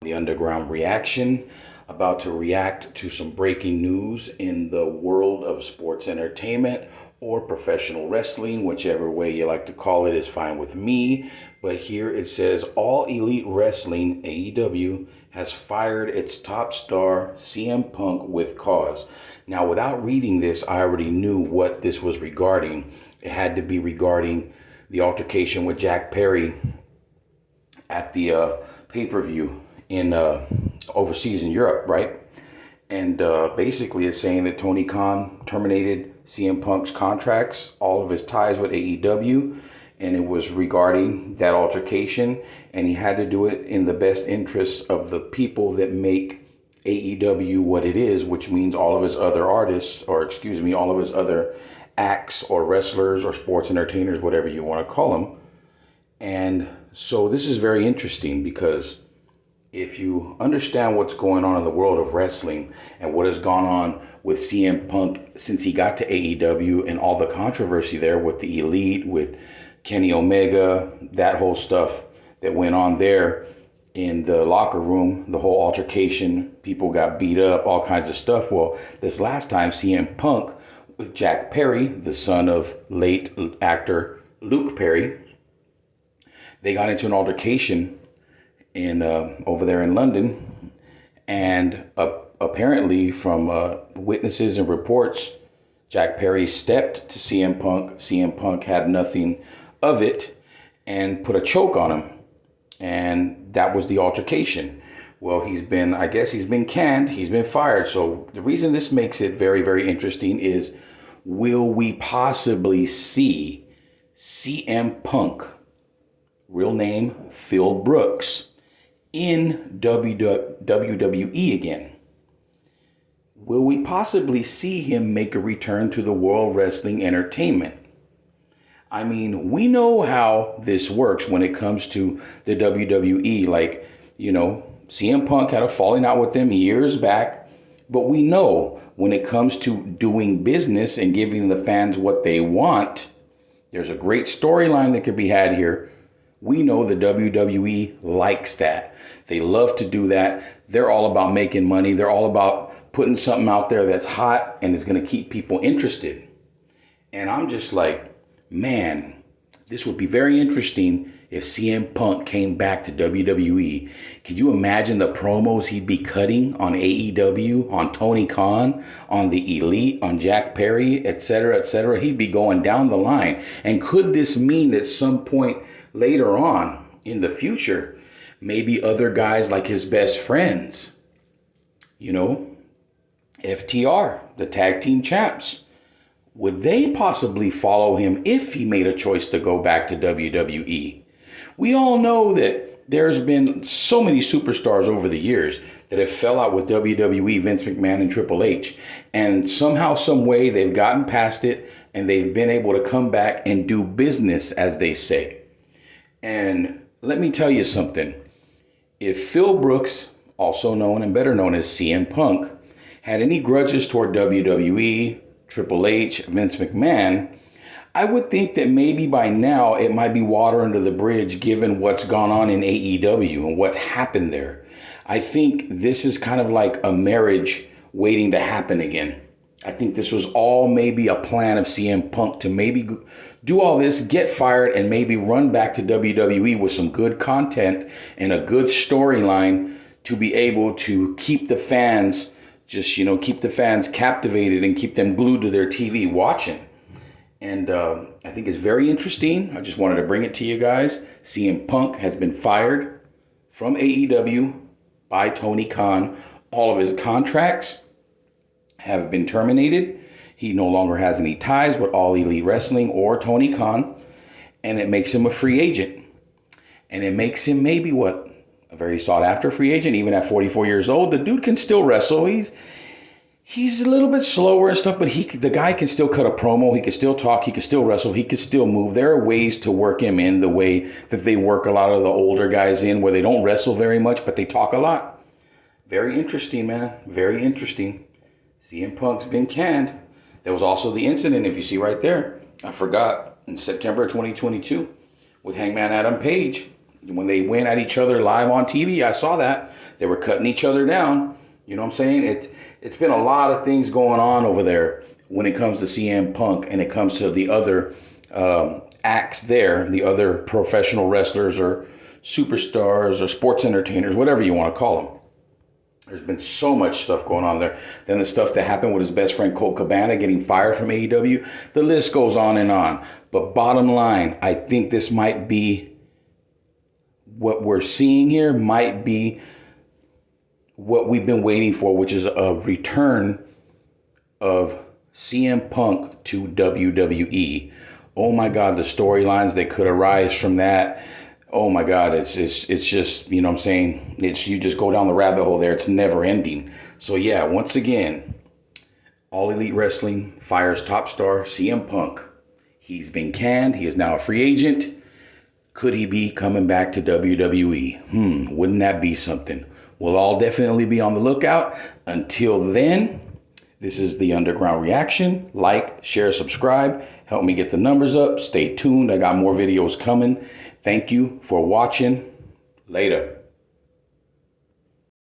the underground reaction, about to react to some breaking news in the world of sports entertainment or professional wrestling, whichever way you like to call it is fine with me. But here it says All Elite Wrestling, AEW, has fired its top star CM Punk with cause. Now, without reading this, I already knew what this was regarding. It had to be regarding the altercation with Jack Perry at the pay-per-view in overseas in Europe, right? And basically it's saying that Tony Khan terminated CM Punk's contracts, all of his ties with AEW, and it was regarding that altercation, and he had to do it in the best interests of the people that make AEW what it is, which means all of his other artists, or excuse me, all of his other acts or wrestlers or sports entertainers, whatever you want to call them. And so this is very interesting because if you understand what's going on in the world of wrestling and what has gone on with CM Punk since he got to AEW and all the controversy there with the Elite, with Kenny Omega, that whole stuff that went on there in the locker room, the whole altercation, people got beat up, all kinds of stuff. Well, this last time CM Punk with Jack Perry, the son of late actor Luke Perry, they got into an altercation in over there in London, and apparently from witnesses and reports, Jack Perry stepped to CM Punk. CM Punk had nothing of it and put a choke on him, and that was the altercation. Well, I guess he's been canned, he's been fired. So the reason this makes it very, very interesting is, will we possibly see CM Punk, real name Phil Brooks, in WWE again? Will we possibly see him make a return to the World Wrestling Entertainment? I mean, we know how this works when it comes to the WWE. Like, you know, CM Punk had a falling out with them years back, but we know when it comes to doing business and giving the fans what they want, there's a great storyline that could be had here. We know the WWE likes that. They love to do that. They're all about making money. They're all about putting something out there that's hot and is going to keep people interested. And I'm just like, man, this would be very interesting if CM Punk came back to WWE. Can you imagine the promos he'd be cutting on AEW, on Tony Khan, on the Elite, on Jack Perry, etc., etc.? He'd be going down the line. And could this mean at some point later on in the future, maybe other guys like his best friends, you know, FTR, the tag team champs, would they possibly follow him if he made a choice to go back to WWE? We all know that there's been so many superstars over the years that have fell out with WWE, Vince McMahon and Triple H, and somehow, some way they've gotten past it and they've been able to come back and do business, as they say. And let me tell you something. If Phil Brooks, also known and better known as CM Punk, had any grudges toward WWE, Triple H, Vince McMahon, I would think that maybe by now it might be water under the bridge given what's gone on in AEW and what's happened there. I think this is kind of like a marriage waiting to happen again. I think this was all maybe a plan of CM Punk to maybe do all this, get fired, and maybe run back to WWE with some good content and a good storyline to be able to keep the fans, keep the fans captivated and keep them glued to their TV watching. And I think it's very interesting. I just wanted to bring it to you guys. CM Punk has been fired from AEW by Tony Khan. All of his contracts have been terminated. He no longer has any ties with All Elite Wrestling or Tony Khan. And it makes him a free agent. And it makes him maybe a very sought after free agent. Even at 44 years old, the dude can still wrestle. He's a little bit slower and stuff, but the guy can still cut a promo. He can still talk. He can still wrestle. He can still move. There are ways to work him in the way that they work a lot of the older guys in, where they don't wrestle very much, but they talk a lot. Very interesting, man. Very interesting. CM Punk's been canned. There was also the incident, if you see right there, I forgot, in September 2022 with Hangman Adam Page. when they went at each other live on TV, I saw that. They were cutting each other down. You know what I'm saying? It's been a lot of things going on over there when it comes to CM Punk and it comes to the other acts there, the other professional wrestlers or superstars or sports entertainers, whatever you want to call them. There's been so much stuff going on there. Then the stuff that happened with his best friend Colt Cabana getting fired from AEW. The list goes on and on. But bottom line, I think this might be what we're seeing here, might be what we've been waiting for, which is a return of CM Punk to WWE. Oh my God, the storylines that could arise from that. Oh my God, it's just, you know what I'm saying? You just go down the rabbit hole there. It's never ending. So yeah, once again, All Elite Wrestling fires top star CM Punk. He's been canned. He is now a free agent. Could he be coming back to WWE? Wouldn't that be something? We'll all definitely be on the lookout. Until then, this is the Underground Reaction. Like, share, subscribe. Help me get the numbers up. Stay tuned. I got more videos coming. Thank you for watching. Later.